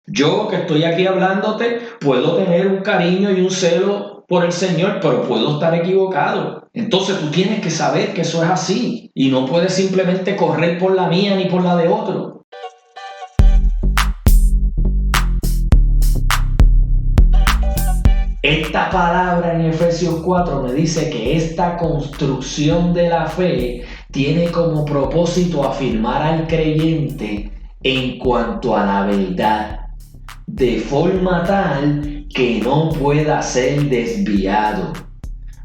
Yo que estoy aquí hablándote, puedo tener un cariño y un celo por el Señor, pero puedo estar equivocado. Entonces tú tienes que saber que eso es así y no puedes simplemente correr por la mía ni por la de otro. Esta palabra en Efesios 4 me dice que esta construcción de la fe tiene como propósito afirmar al creyente en cuanto a la verdad, de forma tal que no pueda ser desviado.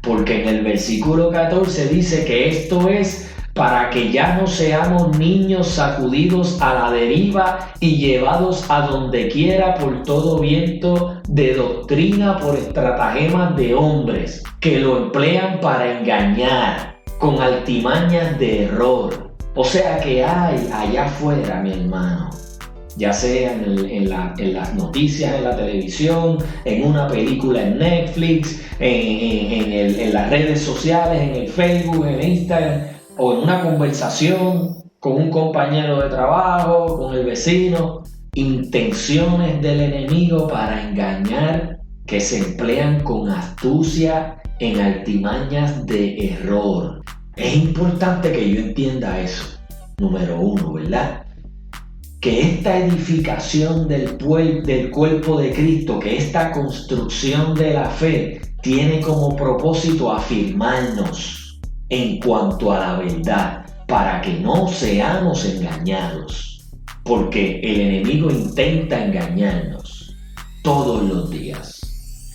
Porque en el versículo 14 dice que esto es para que ya no seamos niños sacudidos a la deriva y llevados a donde quiera por todo viento de doctrina, por estratagemas de hombres que lo emplean para engañar con artimañas de error. O sea que hay allá afuera, mi hermano, ya sea en las noticias, en la televisión, en una película en Netflix, en las redes sociales, en el Facebook, en Instagram, o en una conversación con un compañero de trabajo, con el vecino, intenciones del enemigo para engañar que se emplean con astucia en artimañas de error. Es importante que yo entienda eso, número uno, ¿verdad? Que esta edificación del cuerpo de Cristo, que esta construcción de la fe tiene como propósito afirmarnos en cuanto a la verdad, para que no seamos engañados, porque el enemigo intenta engañarnos todos los días.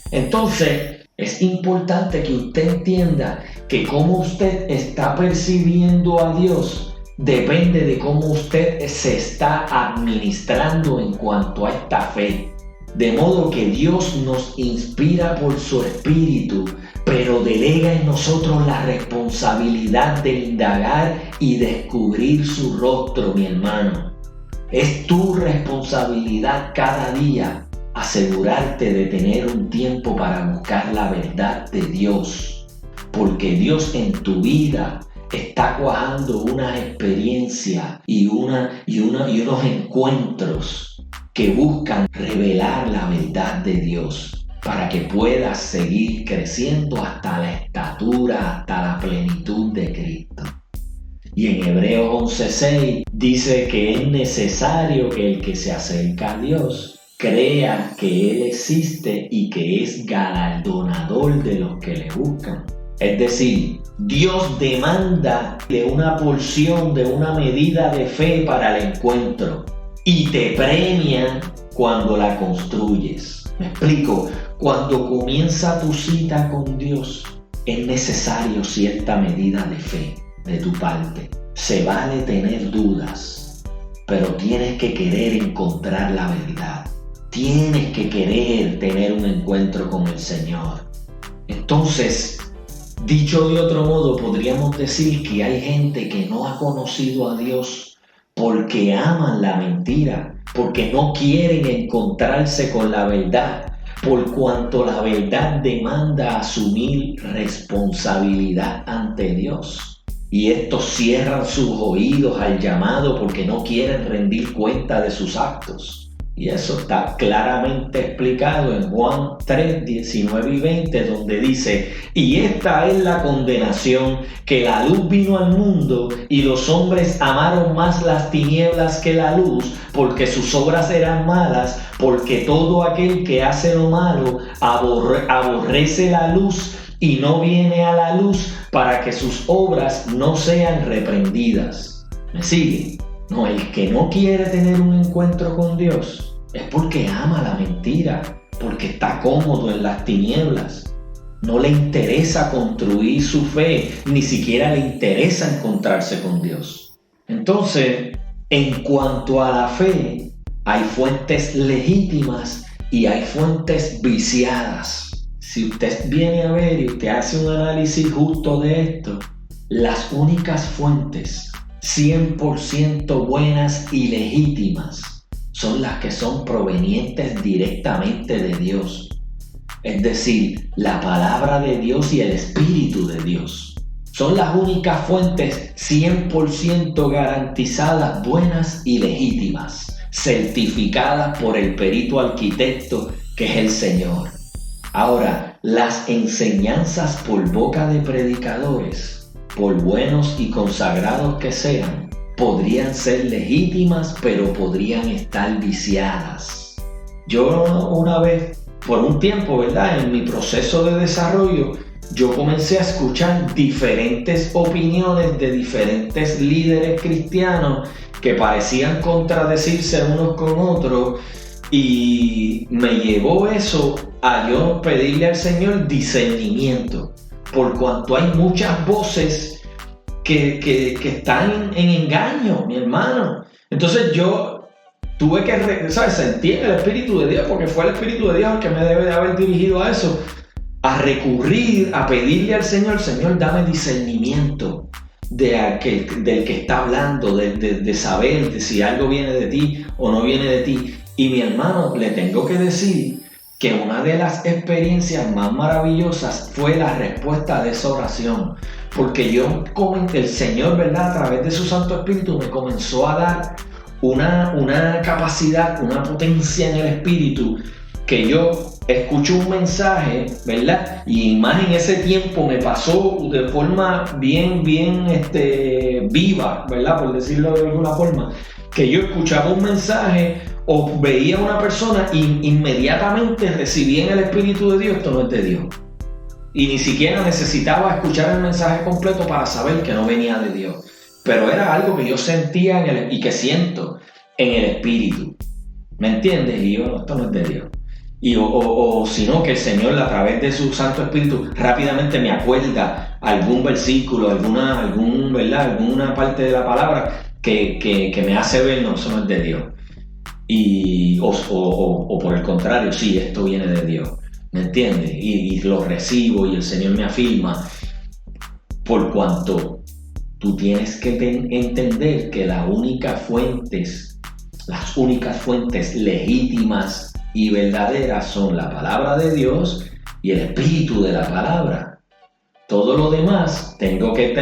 Entonces, es importante que usted entienda que cómo usted está percibiendo a Dios depende de cómo usted se está administrando en cuanto a esta fe. De modo que Dios nos inspira por su Espíritu, pero delega en nosotros la responsabilidad de indagar y descubrir su rostro, mi hermano. Es tu responsabilidad cada día asegurarte de tener un tiempo para buscar la verdad de Dios, porque Dios en tu vida está cuajando una experiencia y unos encuentros que buscan revelar la verdad de Dios para que puedas seguir creciendo hasta la estatura, hasta la plenitud de Cristo. Y en Hebreos 11:6 dice que es necesario que el que se acerca a Dios crea que Él existe y que es galardonador de los que le buscan. Es decir, Dios demanda de una porción, de una medida de fe para el encuentro y te premia cuando la construyes. Me explico, cuando comienza tu cita con Dios es necesario cierta medida de fe de tu parte. Se vale tener dudas, pero tienes que querer encontrar la verdad. Tienes que querer tener un encuentro con el Señor. Entonces, dicho de otro modo, podríamos decir que hay gente que no ha conocido a Dios porque aman la mentira, porque no quieren encontrarse con la verdad, por cuanto la verdad demanda asumir responsabilidad ante Dios. Y estos cierran sus oídos al llamado porque no quieren rendir cuenta de sus actos. Y eso está claramente explicado en Juan 3, 19 y 20, donde dice: y esta es la condenación, que la luz vino al mundo y los hombres amaron más las tinieblas que la luz, porque sus obras eran malas, porque todo aquel que hace lo malo aborrece la luz y no viene a la luz para que sus obras no sean reprendidas. ¿Me sigue? No, el que no quiere tener un encuentro con Dios es porque ama la mentira, porque está cómodo en las tinieblas. No le interesa construir su fe, ni siquiera le interesa encontrarse con Dios. Entonces, en cuanto a la fe, hay fuentes legítimas y hay fuentes viciadas. Si usted viene a ver y usted hace un análisis justo de esto, las únicas fuentes 100% buenas y legítimas son las que son provenientes directamente de Dios. Es decir, la palabra de Dios y el Espíritu de Dios. Son las únicas fuentes 100% garantizadas, buenas y legítimas. certificadas por el perito arquitecto que es el Señor. Ahora, las enseñanzas por boca de predicadores, por buenos y consagrados que sean, podrían ser legítimas, pero podrían estar viciadas. Yo una vez, por un tiempo, ¿verdad?, en mi proceso de desarrollo, yo comencé a escuchar diferentes opiniones de diferentes líderes cristianos que parecían contradecirse unos con otros, y me llevó eso a yo pedirle al Señor discernimiento, por cuanto hay muchas voces que están en engaño, mi hermano. Entonces yo tuve que, sentir el Espíritu de Dios, porque fue el Espíritu de Dios el que me debe de haber dirigido a eso, a recurrir, a pedirle al Señor, Señor, dame discernimiento del que está hablando, de saber de si algo viene de ti o no viene de ti. Y mi hermano, le tengo que decir que una de las experiencias más maravillosas fue la respuesta de esa oración, porque el Señor, ¿verdad?, a través de su Santo Espíritu me comenzó a dar una capacidad, una potencia en el Espíritu, que yo escucho un mensaje, ¿verdad?, y más en ese tiempo me pasó de forma bien viva, ¿verdad?, por decirlo de alguna forma, que yo escuchaba un mensaje o veía a una persona y inmediatamente recibía en el Espíritu de Dios, esto no es de Dios. Y ni siquiera necesitaba escuchar el mensaje completo para saber que no venía de Dios. Pero era algo que yo sentía y que siento en el Espíritu. ¿Me entiendes? Y yo, esto no es de Dios. O sino que el Señor, a través de su Santo Espíritu, rápidamente me acuerda algún versículo, alguna parte de la palabra que me hace ver, no, eso no es de Dios. O por el contrario, sí, esto viene de Dios, ¿me entiendes? Y lo recibo y el Señor me afirma, por cuanto tú tienes que entender que las únicas fuentes legítimas y verdaderas son la palabra de Dios y el espíritu de la palabra. Todo lo demás tengo que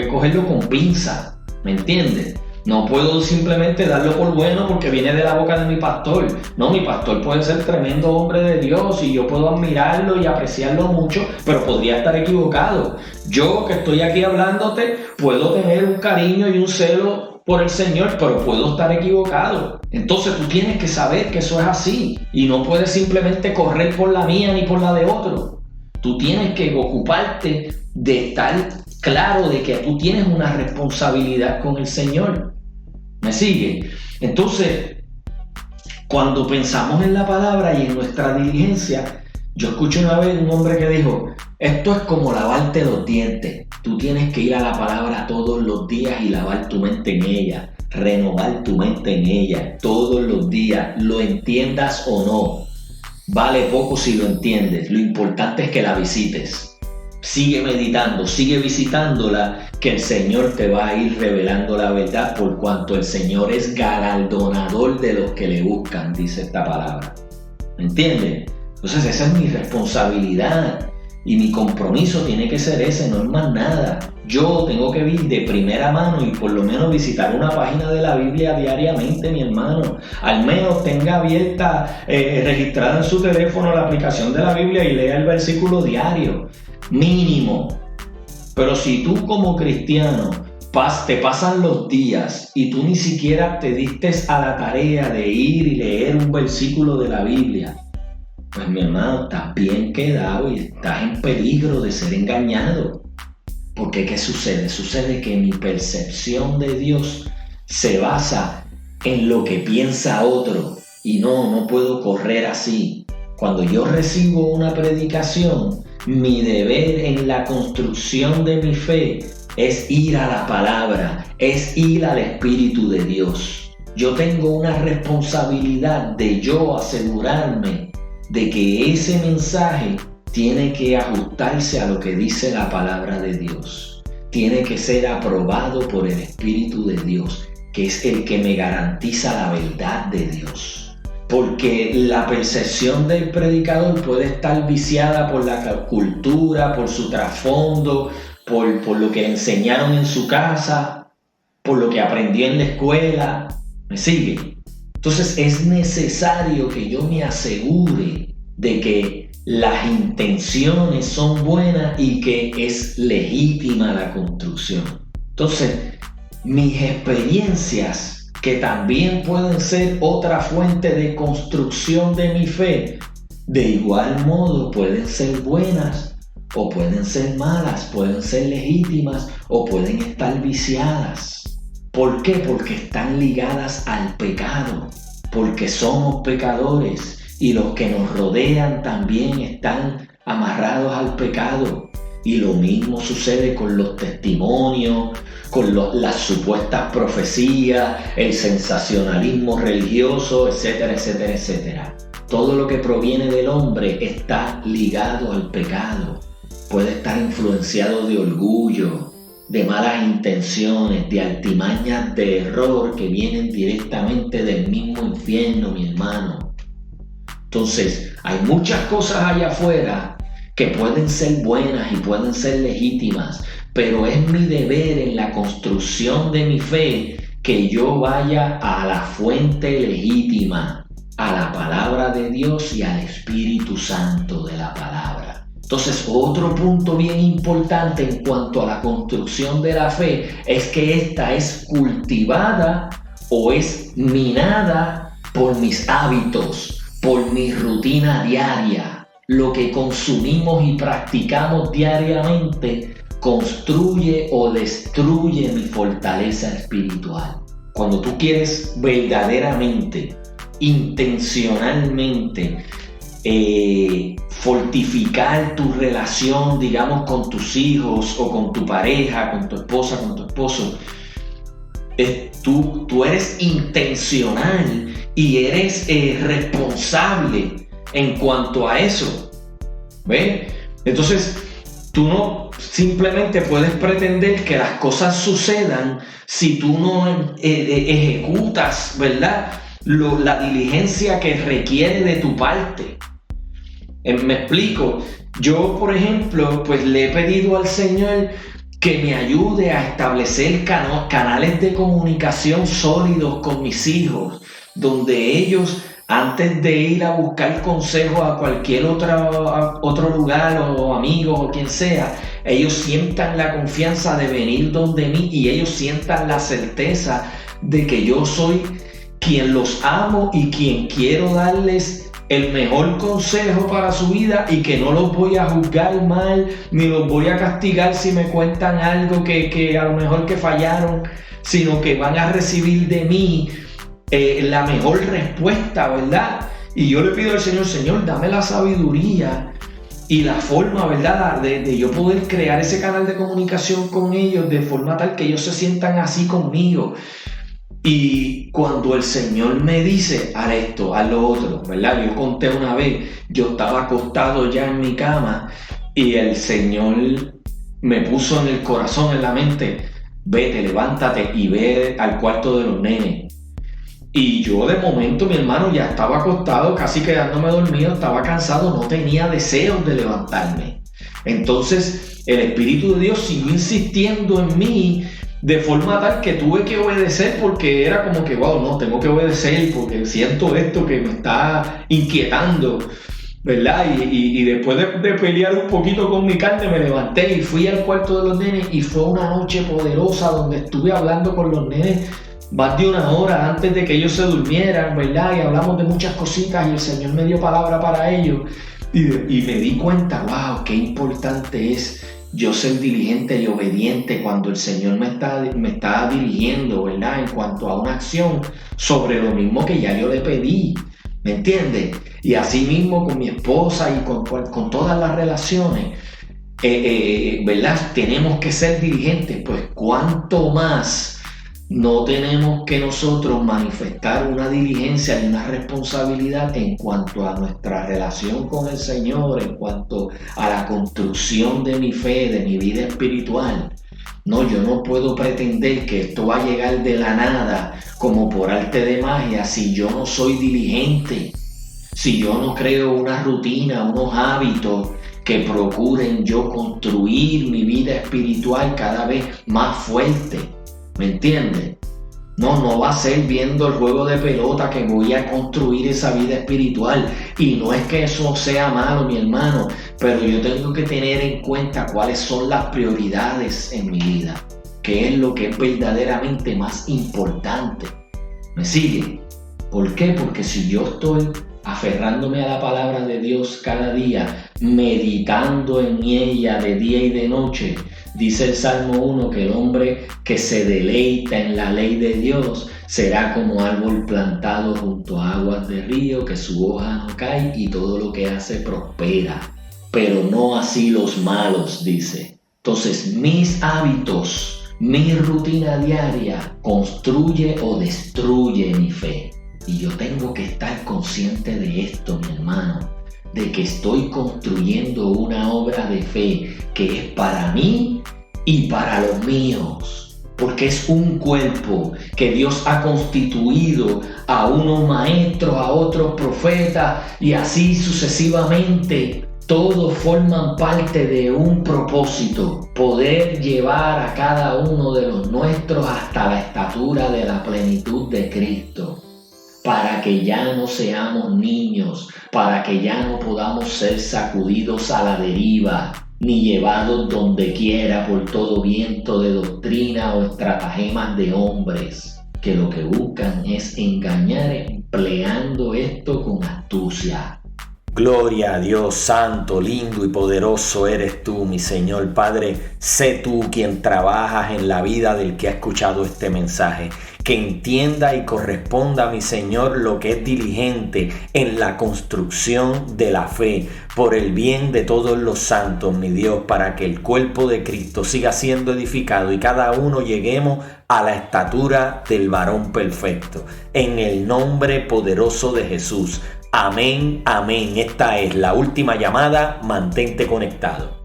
cogerlo con pinza, ¿me entiendes? No puedo simplemente darlo por bueno porque viene de la boca de mi pastor. No, mi pastor puede ser tremendo hombre de Dios y yo puedo admirarlo y apreciarlo mucho, pero podría estar equivocado. Yo que estoy aquí hablándote, puedo tener un cariño y un celo por el Señor, pero puedo estar equivocado. Entonces tú tienes que saber que eso es así y no puedes simplemente correr por la mía ni por la de otro. Tú tienes que ocuparte de estar claro de que tú tienes una responsabilidad con el Señor. ¿Me sigue? Entonces, cuando pensamos en la palabra y en nuestra diligencia, yo escuché una vez un hombre que dijo, esto es como lavarte los dientes. Tú tienes que ir a la palabra todos los días y lavar tu mente en ella, renovar tu mente en ella todos los días, lo entiendas o no. Vale poco si lo entiendes, lo importante es que la visites. Sigue meditando, sigue visitándola, que el Señor te va a ir revelando la verdad, por cuanto el Señor es galardonador de los que le buscan, dice esta palabra. ¿Me entiendes? Entonces esa es mi responsabilidad y mi compromiso tiene que ser ese, no es más nada. Yo tengo que ir de primera mano y por lo menos visitar una página de la Biblia diariamente, mi hermano. Al menos tenga abierta, registrada en su teléfono la aplicación de la Biblia y lea el versículo diario. Mínimo. Pero si tú como cristiano te pasan los días y tú ni siquiera te diste a la tarea de ir y leer un versículo de la Biblia, pues mi hermano, estás bien quedado y estás en peligro de ser engañado. Porque ¿qué sucede? Sucede que mi percepción de Dios se basa en lo que piensa otro y no puedo correr así. Cuando yo recibo una predicación, mi deber en la construcción de mi fe es ir a la palabra, es ir al Espíritu de Dios. Yo tengo una responsabilidad de yo asegurarme de que ese mensaje tiene que ajustarse a lo que dice la palabra de Dios. Tiene que ser aprobado por el Espíritu de Dios, que es el que me garantiza la verdad de Dios. Porque la percepción del predicador puede estar viciada por la cultura, por su trasfondo, por lo que le enseñaron en su casa, por lo que aprendió en la escuela. ¿Me sigue? Entonces es necesario que yo me asegure de que las intenciones son buenas y que es legítima la construcción. Entonces, mis experiencias, que también pueden ser otra fuente de construcción de mi fe, de igual modo pueden ser buenas o pueden ser malas, pueden ser legítimas o pueden estar viciadas. ¿Por qué? Porque están ligadas al pecado, porque somos pecadores y los que nos rodean también están amarrados al pecado. Y lo mismo sucede con los testimonios, con las supuestas profecías, el sensacionalismo religioso, etcétera, etcétera, etcétera. Todo lo que proviene del hombre está ligado al pecado. Puede estar influenciado de orgullo, de malas intenciones, de artimañas de error que vienen directamente del mismo infierno, mi hermano. Entonces, hay muchas cosas allá afuera que pueden ser buenas y pueden ser legítimas, pero es mi deber en la construcción de mi fe que yo vaya a la fuente legítima, a la palabra de Dios y al Espíritu Santo de la palabra. Entonces, otro punto bien importante en cuanto a la construcción de la fe es que esta es cultivada o es minada por mis hábitos, por mi rutina diaria. Lo que consumimos y practicamos diariamente construye o destruye mi fortaleza espiritual. Cuando tú quieres verdaderamente, intencionalmente, fortificar tu relación, digamos, con tus hijos o con tu pareja, con tu esposa, con tu esposo, tú eres intencional y eres responsable en cuanto a eso. ¿Ves? Entonces, tú no simplemente puedes pretender que las cosas sucedan si tú no ejecutas, ¿verdad?, la diligencia que requiere de tu parte. Me explico. Yo, por ejemplo, pues le he pedido al Señor que me ayude a establecer canales de comunicación sólidos con mis hijos, donde ellos, antes de ir a buscar consejo a cualquier otro lugar o amigos o quien sea, ellos sientan la confianza de venir donde mí y ellos sientan la certeza de que yo soy quien los amo y quien quiero darles el mejor consejo para su vida y que no los voy a juzgar mal ni los voy a castigar si me cuentan algo que a lo mejor que fallaron, sino que van a recibir de mí la mejor respuesta, ¿verdad? Y yo le pido al Señor, Señor, dame la sabiduría y la forma, ¿verdad?, de yo poder crear ese canal de comunicación con ellos de forma tal que ellos se sientan así conmigo. Y cuando el Señor me dice, haz esto, haz lo otro, ¿verdad? Yo conté una vez, yo estaba acostado ya en mi cama y el Señor me puso en el corazón, en la mente, vete, levántate y ve al cuarto de los nenes. Y yo de momento, mi hermano, ya estaba acostado, casi quedándome dormido, estaba cansado, no tenía deseos de levantarme. Entonces el Espíritu de Dios siguió insistiendo en mí, de forma tal que tuve que obedecer porque era como que, wow, no, tengo que obedecer porque siento esto que me está inquietando, ¿verdad? Y después de pelear un poquito con mi carne, me levanté y fui al cuarto de los nenes y fue una noche poderosa donde estuve hablando con los nenes más de una hora antes de que ellos se durmieran, ¿verdad? Y hablamos de muchas cositas y el Señor me dio palabra para ellos y me di cuenta, wow, qué importante es yo ser diligente y obediente cuando el Señor me está dirigiendo, ¿verdad?, en cuanto a una acción sobre lo mismo que ya yo le pedí, ¿me entiendes? Y así mismo con mi esposa y con todas las relaciones, ¿verdad?, tenemos que ser diligentes, pues cuánto más no tenemos que nosotros manifestar una diligencia y una responsabilidad en cuanto a nuestra relación con el Señor, en cuanto a la construcción de mi fe, de mi vida espiritual. No, yo no puedo pretender que esto va a llegar de la nada como por arte de magia si yo no soy diligente, si yo no creo una rutina, unos hábitos que procuren yo construir mi vida espiritual cada vez más fuerte. ¿Me entiendes? No va a ser viendo el juego de pelota que voy a construir esa vida espiritual. Y no es que eso sea malo, mi hermano, pero yo tengo que tener en cuenta cuáles son las prioridades en mi vida, qué es lo que es verdaderamente más importante. ¿Me sigue? ¿Por qué? Porque si yo estoy aferrándome a la palabra de Dios cada día, meditando en ella de día y de noche, dice el Salmo 1 que el hombre que se deleita en la ley de Dios será como árbol plantado junto a aguas de río, que su hoja no cae y todo lo que hace prospera. Pero no así los malos, dice. Entonces, mis hábitos, mi rutina diaria construye o destruye mi fe. Y yo tengo que estar consciente de esto, mi hermano, de que estoy construyendo una obra de fe que es para mí y para los míos, porque es un cuerpo que Dios ha constituido, a unos maestros, a otros profetas y así sucesivamente. Todos forman parte de un propósito, poder llevar a cada uno de los nuestros hasta la estatura de la plenitud de Cristo, para que ya no seamos niños, para que ya no podamos ser sacudidos a la deriva, ni llevados donde quiera por todo viento de doctrina o estratagemas de hombres, que lo que buscan es engañar empleando esto con astucia. Gloria a Dios, santo, lindo y poderoso eres tú, mi Señor Padre. Sé tú quien trabajas en la vida del que ha escuchado este mensaje. Que entienda y corresponda, mi Señor, lo que es diligente en la construcción de la fe, por el bien de todos los santos, mi Dios, para que el cuerpo de Cristo siga siendo edificado y cada uno lleguemos a la estatura del varón perfecto. En el nombre poderoso de Jesús. Amén, amén. Esta es la última llamada. Mantente conectado.